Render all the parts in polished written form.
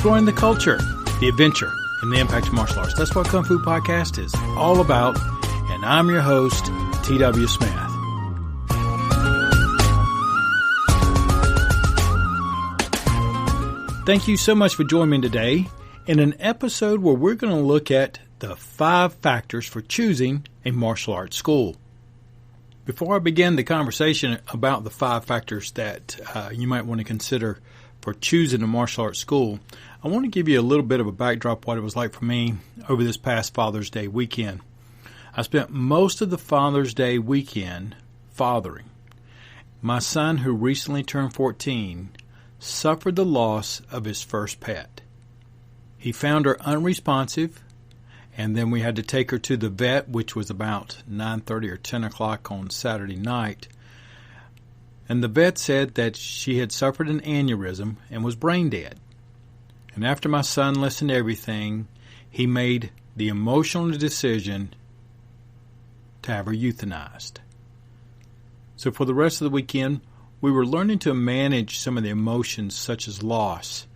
exploring the culture, the adventure, and the impact of martial arts. That's what Kung Fu Podcast is all about, and I'm your host, T.W. Smith. Thank you so much for joining me today in an episode where we're going to look at the 5 factors for choosing a martial arts school. Before I begin the conversation about the 5 factors that you might want to consider for choosing a martial arts school, I want to give you a little bit of a backdrop what it was like for me over this past Father's Day weekend. I spent most of the Father's Day weekend fathering. My son, who recently turned 14, suffered the loss of his first pet. He found her unresponsive, and then we had to take her to the vet, which was about 9:30 or 10 o'clock on Saturday night. And the vet said that she had suffered an aneurysm and was brain dead. And after my son listened to everything, he made the emotional decision to have her euthanized. So for the rest of the weekend, we were learning to manage some of the emotions such as loss,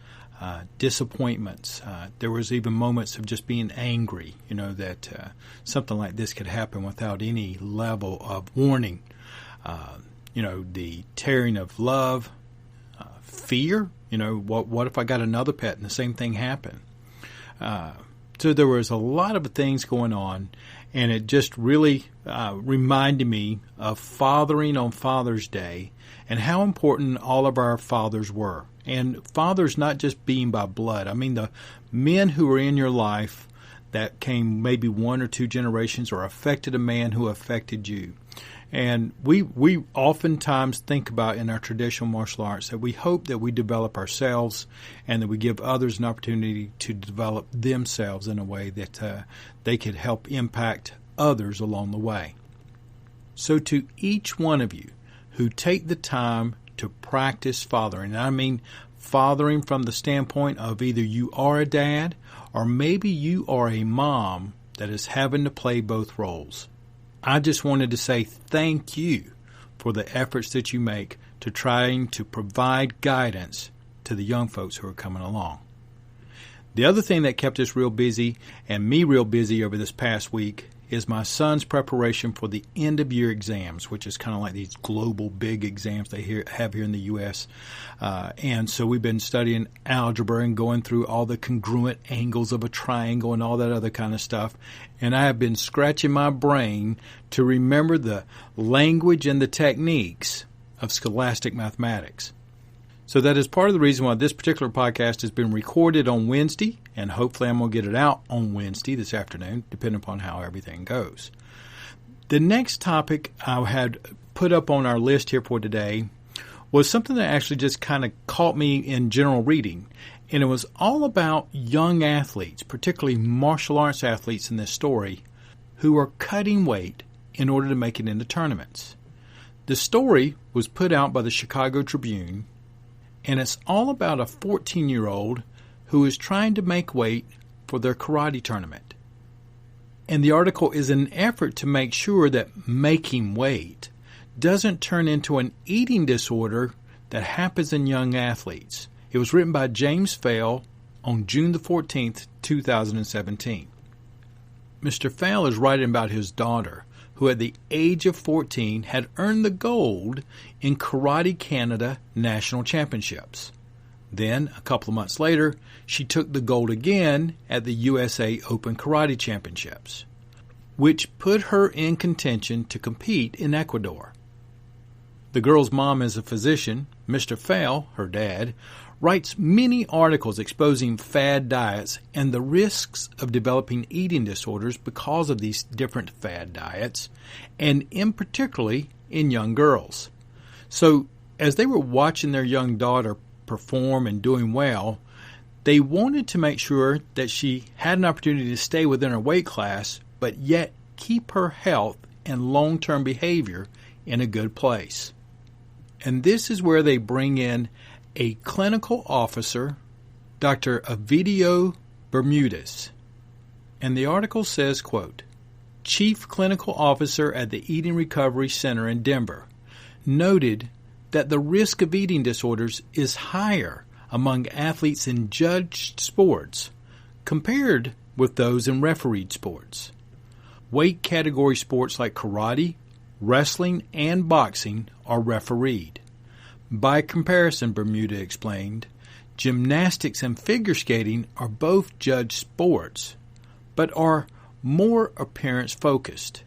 disappointments. There was even moments of just being angry, that something like this could happen without any level of warning. The tearing of love, fear, what if I got another pet and the same thing happened? So there was a lot of things going on, and it just really reminded me of fathering on Father's Day and how important all of our fathers were. And fathers not just being by blood. I mean the men who were in your life that came maybe 1 or 2 generations or affected a man who affected you. And we oftentimes think about in our traditional martial arts that we hope that we develop ourselves and that we give others an opportunity to develop themselves in a way that they could help impact others along the way. So to each one of you who take the time to practice fathering, and I mean fathering from the standpoint of either you are a dad or maybe you are a mom that is having to play both roles. I just wanted to say thank you for the efforts that you make to trying to provide guidance to the young folks who are coming along. The other thing that kept us real busy and me real busy over this past week is my son's preparation for the end-of-year exams, which is kind of like these global big exams they have here in the U.S. And so we've been studying algebra and going through all the congruent angles of a triangle and all that other kind of stuff. And I have been scratching my brain to remember the language and the techniques of scholastic mathematics. So that is part of the reason why this particular podcast has been recorded on Wednesday, and hopefully I'm going to get it out on Wednesday this afternoon, depending upon how everything goes. The next topic I had put up on our list here for today was something that actually just kind of caught me in general reading, and it was all about young athletes, particularly martial arts athletes in this story, who are cutting weight in order to make it into tournaments. The story was put out by the Chicago Tribune, and it's all about a 14-year-old who is trying to make weight for their karate tournament. And the article is an effort to make sure that making weight doesn't turn into an eating disorder that happens in young athletes. It was written by James Fail on June the 14th, 2017. Mr. Fail is writing about his daughter, who at the age of 14 had earned the gold in Karate Canada National Championships. Then, a couple of months later, she took the gold again at the USA Open Karate Championships, which put her in contention to compete in Ecuador. The girl's mom is a physician. Mr. Fail, her dad, writes many articles exposing fad diets and the risks of developing eating disorders because of these different fad diets, and in particularly in young girls. So as they were watching their young daughter perform and doing well, they wanted to make sure that she had an opportunity to stay within her weight class, but yet keep her health and long-term behavior in a good place. And this is where they bring in a clinical officer, Dr. Ovidio Bermudez. And the article says, quote, Chief Clinical Officer at the Eating Recovery Center in Denver, noted that the risk of eating disorders is higher among athletes in judged sports compared with those in refereed sports. Weight category sports like karate, wrestling, and boxing are refereed. By comparison, Bermuda explained, gymnastics and figure skating are both judged sports, but are more appearance-focused.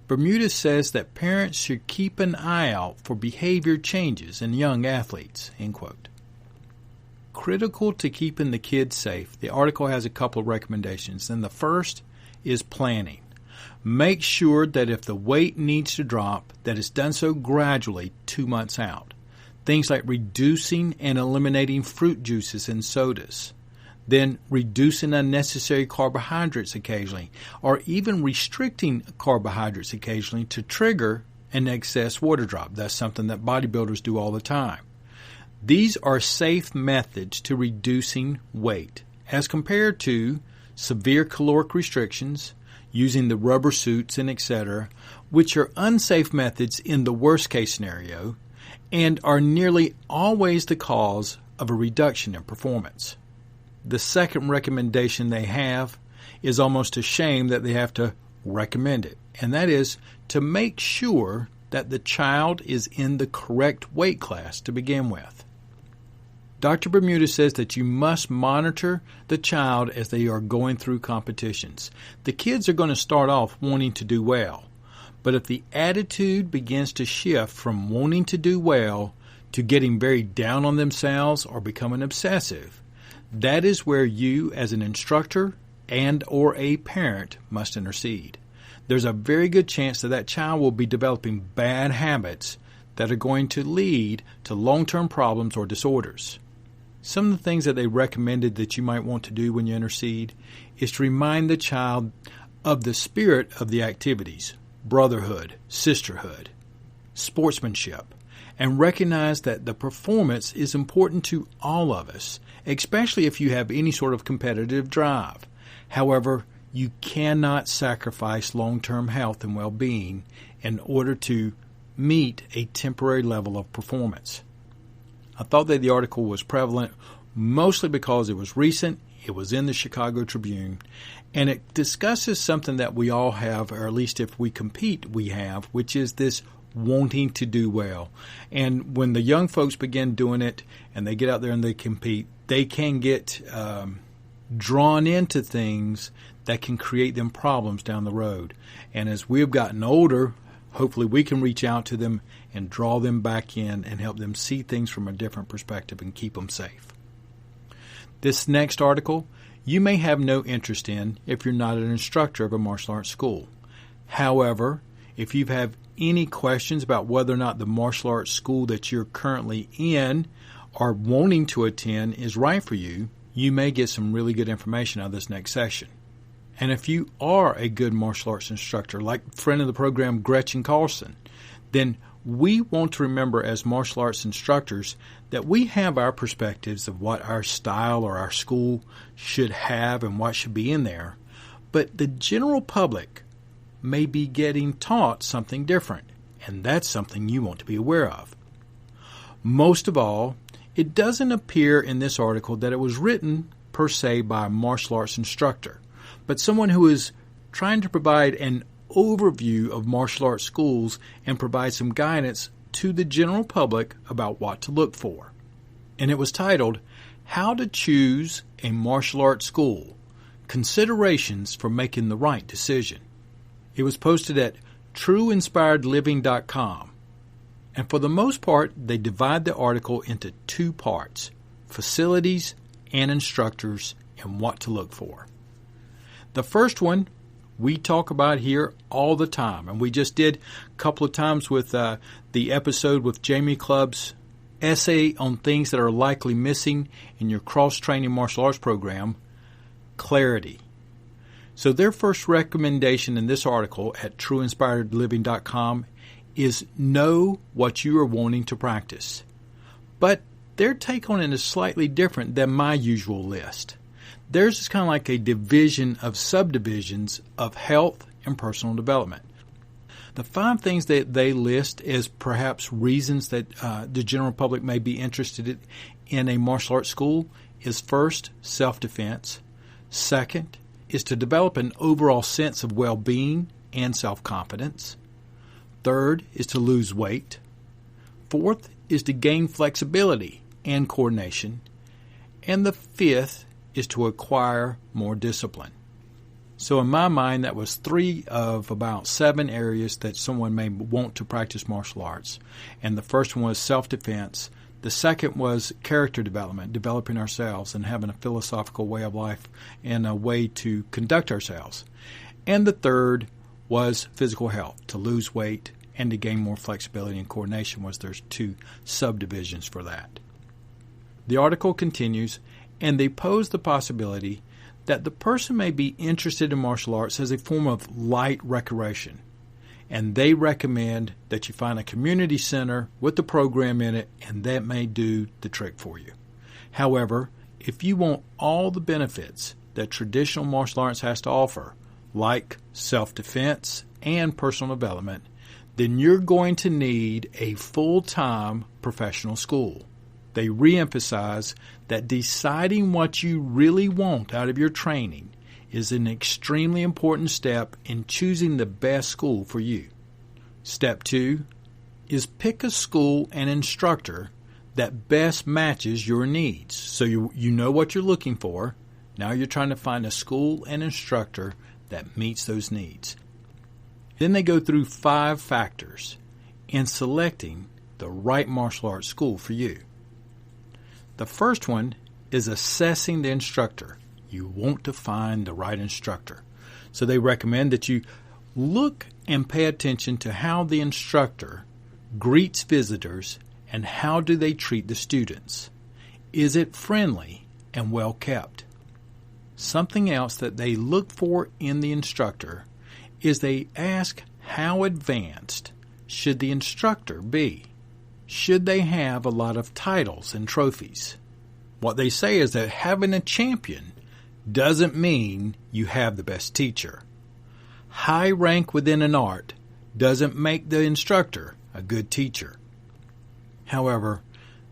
Bermuda says that parents should keep an eye out for behavior changes in young athletes, end quote. Critical to keeping the kids safe, the article has a couple of recommendations, and the first is planning. Make sure that if the weight needs to drop, that it's done so gradually 2 months out. Things like reducing and eliminating fruit juices and sodas, then reducing unnecessary carbohydrates occasionally, or even restricting carbohydrates occasionally to trigger an excess water drop. That's something that bodybuilders do all the time. These are safe methods to reducing weight as compared to severe caloric restrictions, using the rubber suits and etc., which are unsafe methods in the worst case scenario and are nearly always the cause of a reduction in performance. The second recommendation they have is almost a shame that they have to recommend it, and that is to make sure that the child is in the correct weight class to begin with. Dr. Bermuda says that you must monitor the child as they are going through competitions. The kids are going to start off wanting to do well, but if the attitude begins to shift from wanting to do well to getting very down on themselves or becoming obsessive, that is where you as an instructor and or a parent must intercede. There's a very good chance that that child will be developing bad habits that are going to lead to long-term problems or disorders. Some of the things that they recommended that you might want to do when you intercede is to remind the child of the spirit of the activities, brotherhood, sisterhood, sportsmanship, and recognize that the performance is important to all of us, especially if you have any sort of competitive drive. However, you cannot sacrifice long-term health and well-being in order to meet a temporary level of performance. I thought that the article was prevalent mostly because it was recent, it was in the Chicago Tribune, and it discusses something that we all have, or at least if we compete, we have, which is this wanting to do well. And when the young folks begin doing it and they get out there and they compete, they can get drawn into things that can create them problems down the road. And as we've gotten older, hopefully we can reach out to them and draw them back in and help them see things from a different perspective and keep them safe. This next article you may have no interest in if you're not an instructor of a martial arts school. However, if you have any questions about whether or not the martial arts school that you're currently in or wanting to attend is right for you, you may get some really good information out of this next session. And if you are a good martial arts instructor, like friend of the program Gretchen Carlson, then we want to remember as martial arts instructors that we have our perspectives of what our style or our school should have and what should be in there, but the general public may be getting taught something different, and that's something you want to be aware of. Most of all, it doesn't appear in this article that it was written per se by a martial arts instructor, but someone who is trying to provide an overview of martial arts schools and provide some guidance to the general public about what to look for. And it was titled, How to Choose a Martial Arts School, Considerations for Making the Right Decision. It was posted at trueinspiredliving.com. And for the most part, they divide the article into two parts, facilities and instructors and what to look for. The first one we talk about here all the time, and we just did a couple of times with the episode with Jamie Clubb's essay on things that are likely missing in your cross-training martial arts program, clarity. So their first recommendation in this article at trueinspiredliving.com is know what you are wanting to practice. But their take on it is slightly different than my usual list. Theirs is kind of like a division of subdivisions of health and personal development. The 5 things that they list as perhaps reasons that the general public may be interested in a martial arts school is first, self-defense. Second is to develop an overall sense of well-being and self-confidence. Third is to lose weight. Fourth is to gain flexibility and coordination. And the 5th is to acquire more discipline. So in my mind, that was 3 of about 7 areas that someone may want to practice martial arts. And the first one was self-defense. The second was character development, developing ourselves and having a philosophical way of life and a way to conduct ourselves. And the third was physical health, to lose weight and to gain more flexibility and coordination. There's 2 subdivisions for that. The article continues, and they pose the possibility that the person may be interested in martial arts as a form of light recreation, and they recommend that you find a community center with the program in it, and that may do the trick for you. However, if you want all the benefits that traditional martial arts has to offer, like self-defense and personal development, then you're going to need a full-time professional school. They reemphasize that deciding what you really want out of your training is an extremely important step in choosing the best school for you. Step 2 is pick a school and instructor that best matches your needs. So you know what you're looking for. Now you're trying to find a school and instructor that meets those needs. Then they go through 5 factors in selecting the right martial arts school for you. The first one is assessing the instructor. You want to find the right instructor. So they recommend that you look and pay attention to how the instructor greets visitors and how do they treat the students. Is it friendly and well kept? Something else that they look for in the instructor is they ask how advanced should the instructor be? Should they have a lot of titles and trophies? What they say is that having a champion doesn't mean you have the best teacher. High rank within an art doesn't make the instructor a good teacher. However,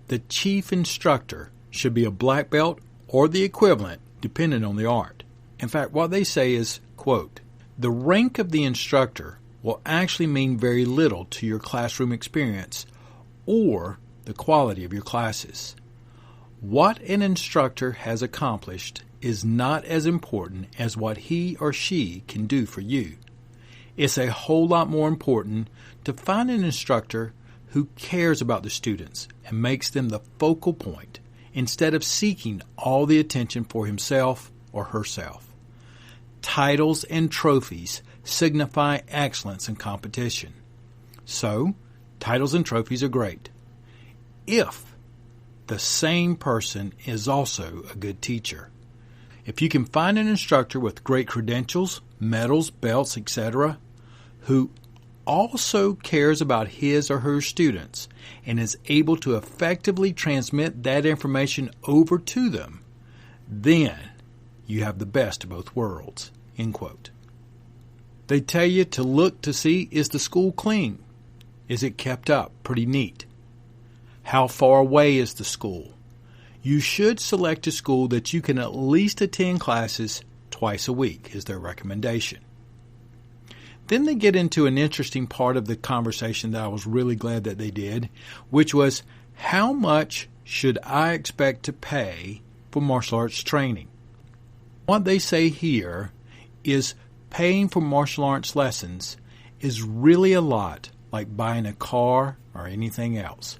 the chief instructor should be a black belt or the equivalent, depending on the art. In fact, what they say is, quote, "The rank of the instructor will actually mean very little to your classroom experience or the quality of your classes. What an instructor has accomplished is not as important as what he or she can do for you. It's a whole lot more important to find an instructor who cares about the students and makes them the focal point instead of seeking all the attention for himself or herself. Titles and trophies signify excellence in competition. So, titles and trophies are great if the same person is also a good teacher. If you can find an instructor with great credentials, medals, belts, etc., who also cares about his or her students and is able to effectively transmit that information over to them, then you have the best of both worlds." End quote. They tell you to look to see, is the school clean? Is it kept up pretty neat? How far away is the school? You should select a school that you can at least attend classes twice a week, is their recommendation. Then they get into an interesting part of the conversation that I was really glad that they did, which was, how much should I expect to pay for martial arts training? What they say here is paying for martial arts lessons is really a lot like buying a car or anything else.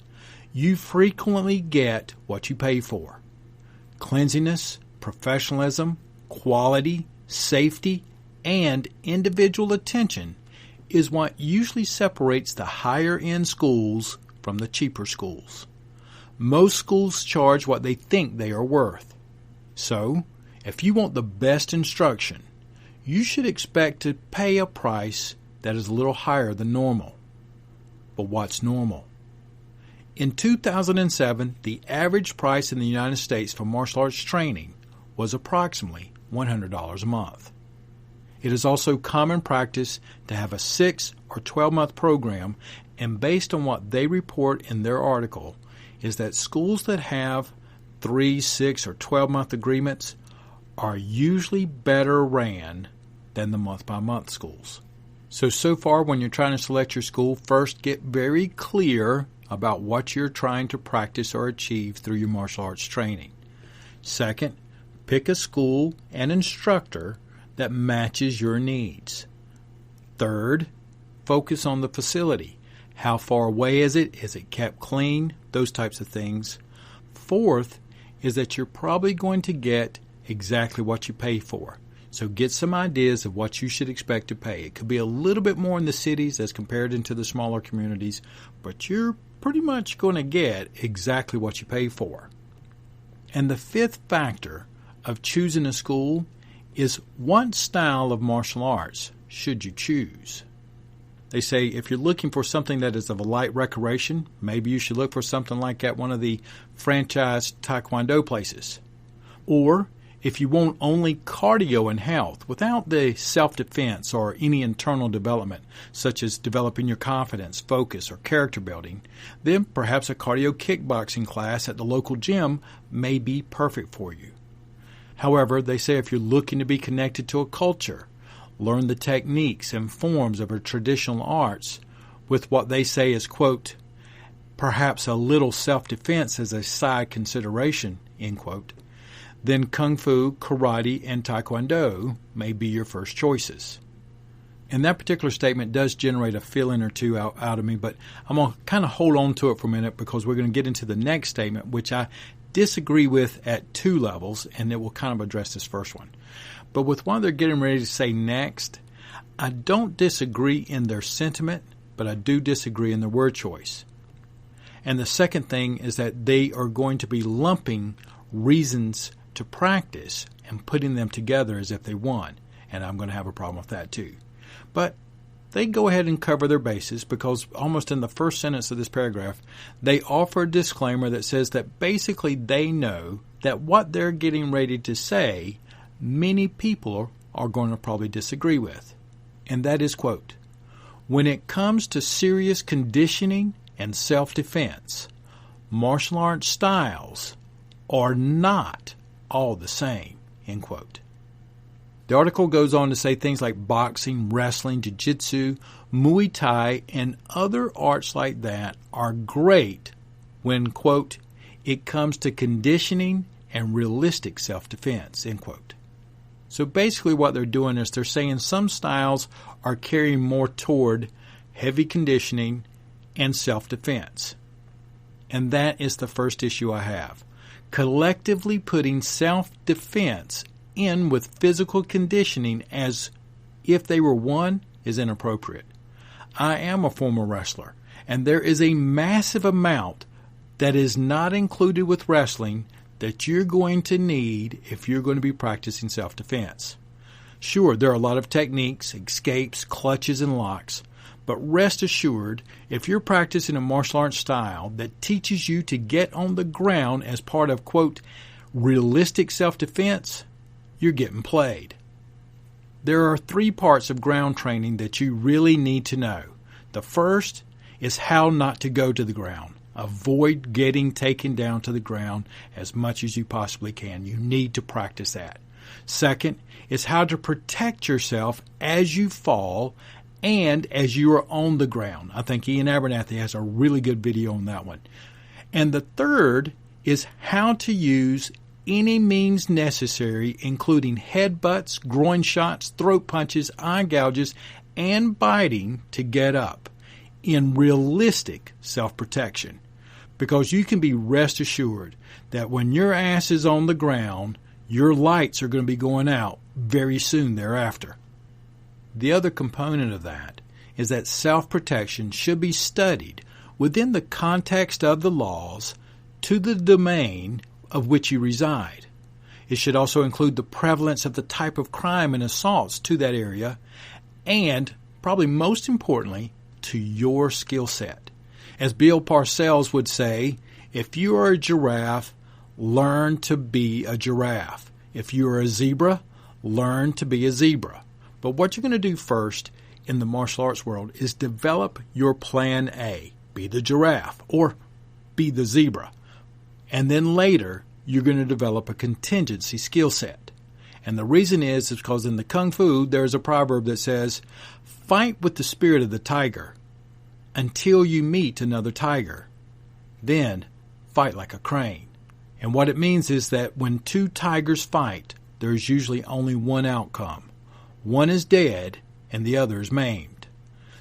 You frequently get what you pay for. Cleanliness, professionalism, quality, safety, and individual attention is what usually separates the higher-end schools from the cheaper schools. Most schools charge what they think they are worth. So, if you want the best instruction, you should expect to pay a price that is a little higher than normal. But what's normal? In 2007, the average price in the United States for martial arts training was approximately $100 a month. It is also common practice to have a 6 or 12-month program, and based on what they report in their article, is that schools that have 3, 6, or 12-month agreements are usually better ran than the month-by-month schools. So far when you're trying to select your school, first get very clear about what you're trying to practice or achieve through your martial arts training. Second, pick a school and instructor that matches your needs. Third, focus on the facility. How far away is it? Is it kept clean? Those types of things. Fourth is that you're probably going to get exactly what you pay for. So get some ideas of what you should expect to pay. It could be a little bit more in the cities as compared into the smaller communities, but you're pretty much going to get exactly what you pay for. And the fifth factor of choosing a school is what style of martial arts should you choose? They say if you're looking for something that is of a light recreation, maybe you should look for something like at one of the franchise Taekwondo places. Or if you want only cardio and health without the self-defense or any internal development, such as developing your confidence, focus, or character building, then perhaps a cardio kickboxing class at the local gym may be perfect for you. However, they say if you're looking to be connected to a culture, learn the techniques and forms of our traditional arts with what they say is, quote, perhaps a little self-defense as a side consideration, end quote, then Kung Fu, Karate, and Taekwondo may be your first choices. And that particular statement does generate a feeling or two out of me, but I'm going to kind of hold on to it for a minute because we're going to get into the next statement, which I disagree with at 2 levels, and it will kind of address this first one. But with what they're getting ready to say next, I don't disagree in their sentiment, but I do disagree in their word choice. And the second thing is that they are going to be lumping reasons to practice and putting them together as if they won. And I'm going to have a problem with that too. But they go ahead and cover their bases because almost in the first sentence of this paragraph, they offer a disclaimer that says that basically they know that what they're getting ready to say, many people are going to probably disagree with. And that is, quote, when it comes to serious conditioning and self-defense, martial arts styles are not all the same, end quote. The article goes on to say things like boxing, wrestling, jiu-jitsu, Muay Thai, and other arts like that are great when, quote, it comes to conditioning and realistic self-defense, end quote. So basically what they're doing is they're saying some styles are carrying more toward heavy conditioning and self-defense. And that is the first issue I have. Collectively putting self-defense in with physical conditioning as if they were one is inappropriate. I am a former wrestler, and there is a massive amount that is not included with wrestling that you're going to need if you're going to be practicing self-defense. Sure, there are a lot of techniques, escapes, clutches, and locks, but rest assured, if you're practicing a martial arts style that teaches you to get on the ground as part of, quote, realistic self-defense, you're getting played. There are 3 parts of ground training that you really need to know. The first is how not to go to the ground. Avoid getting taken down to the ground as much as you possibly can. You need to practice that. Second is how to protect yourself as you fall and as you are on the ground. I think Ian Abernathy has a really good video on that one. And the third is how to use any means necessary, including headbutts, groin shots, throat punches, eye gouges, and biting to get up in realistic self-protection. Because you can be rest assured that when your ass is on the ground, your lights are going to be going out very soon thereafter. The other component of that is that self-protection should be studied within the context of the laws to the domain of which you reside. It should also include the prevalence of the type of crime and assaults to that area and, probably most importantly, to your skill set. As Bill Parcells would say, if you are a giraffe, learn to be a giraffe. If you are a zebra, learn to be a zebra. But what you're going to do first in the martial arts world is develop your plan A. Be the giraffe or be the zebra. And then later, you're going to develop a contingency skill set. And the reason is because in the Kung Fu, there's a proverb that says, fight with the spirit of the tiger until you meet another tiger. Then fight like a crane. And what it means is that when two tigers fight, there's usually only one outcome. One is dead and the other is maimed.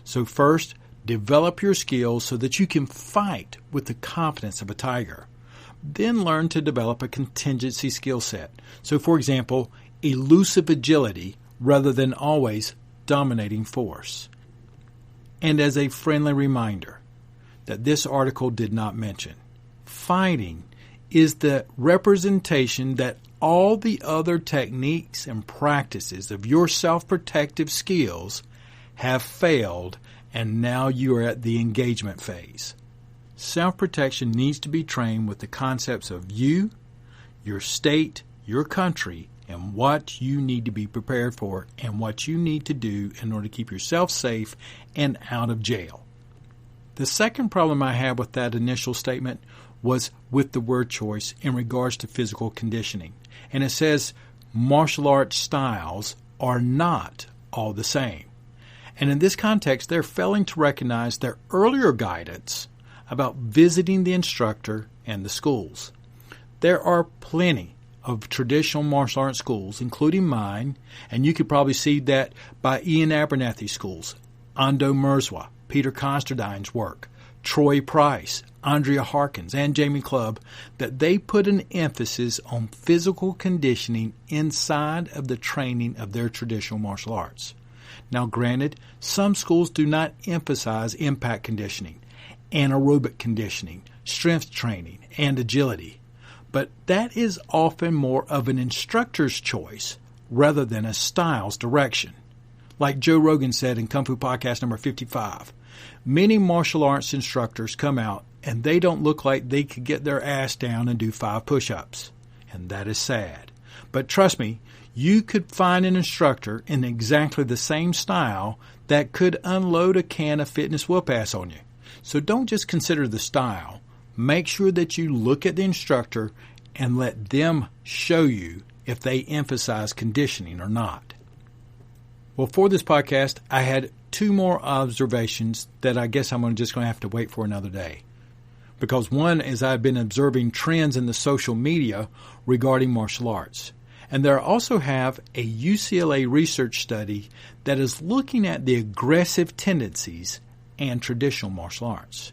So first, develop your skills so that you can fight with the confidence of a tiger. Then learn to develop a contingency skill set. So for example, elusive agility rather than always dominating force. And as a friendly reminder that this article did not mention, fighting is the representation that all the other techniques and practices of your self-protective skills have failed and now you are at the engagement phase. Self-protection needs to be trained with the concepts of you, your state, your country, and what you need to be prepared for and what you need to do in order to keep yourself safe and out of jail. The second problem I have with that initial statement was with the word choice in regards to physical conditioning. And it says martial arts styles are not all the same. And in this context, they're failing to recognize their earlier guidance about visiting the instructor and the schools. There are plenty of traditional martial arts schools, including mine, and you could probably see that by Ian Abernathy's schools, Ando Mirzwa, Peter Constantine's work, Troy Price, Andrea Harkins, and Jamie Clubb, that they put an emphasis on physical conditioning inside of the training of their traditional martial arts. Now, granted, some schools do not emphasize impact conditioning, anaerobic conditioning, strength training, and agility, but that is often more of an instructor's choice rather than a style's direction. Like Joe Rogan said in Kung Fu Podcast number 55, many martial arts instructors come out and they don't look like they could get their ass down and do 5 push-ups. And that is sad. But trust me, you could find an instructor in exactly the same style that could unload a can of fitness whoop-ass on you. So don't just consider the style. Make sure that you look at the instructor and let them show you if they emphasize conditioning or not. Well, for this podcast, I had 2 more observations that I guess I'm just going to have to wait for another day. Because one is I've been observing trends in the social media regarding martial arts. And there also have a UCLA research study that is looking at the aggressive tendencies and traditional martial arts.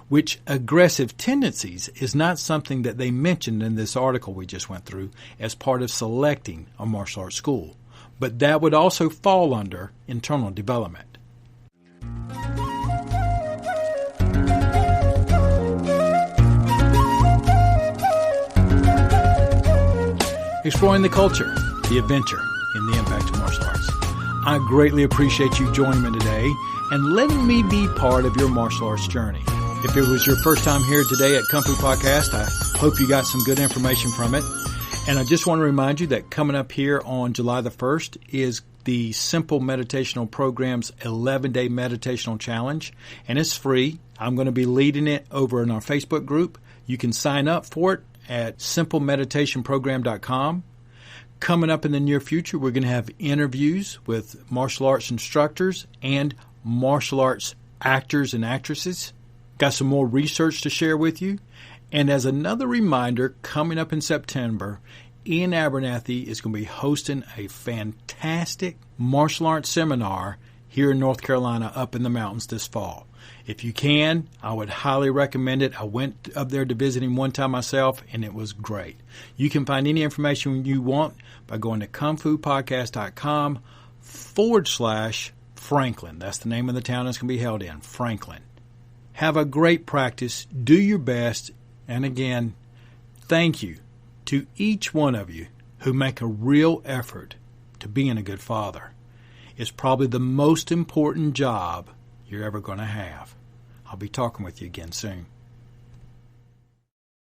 Which aggressive tendencies is not something that they mentioned in this article we just went through as part of selecting a martial arts school. But that would also fall under internal development. Exploring the culture, the adventure, and the impact of martial arts. I greatly appreciate you joining me today and letting me be part of your martial arts journey. If it was your first time here today at Kung Fu Podcast, I hope you got some good information from it. And I just want to remind you that coming up here on July the 1st is the Simple Meditational Program's 11-day meditational challenge, and it's free. I'm going to be leading it over in our Facebook group. You can sign up for it at simplemeditationprogram.com. Coming up in the near future, we're going to have interviews with martial arts instructors and martial arts actors and actresses. Got some more research to share with you. And as another reminder, coming up in September, Ian Abernathy is going to be hosting a fantastic martial arts seminar here in North Carolina up in the mountains this fall. If you can, I would highly recommend it. I went up there to visit him one time myself, and it was great. You can find any information you want by going to kungfupodcast.com/Franklin. That's the name of the town it's going to be held in, Franklin. Have a great practice. Do your best. And again, thank you to each one of you who make a real effort to being a good father. It's probably the most important job you're ever going to have. I'll be talking with you again soon.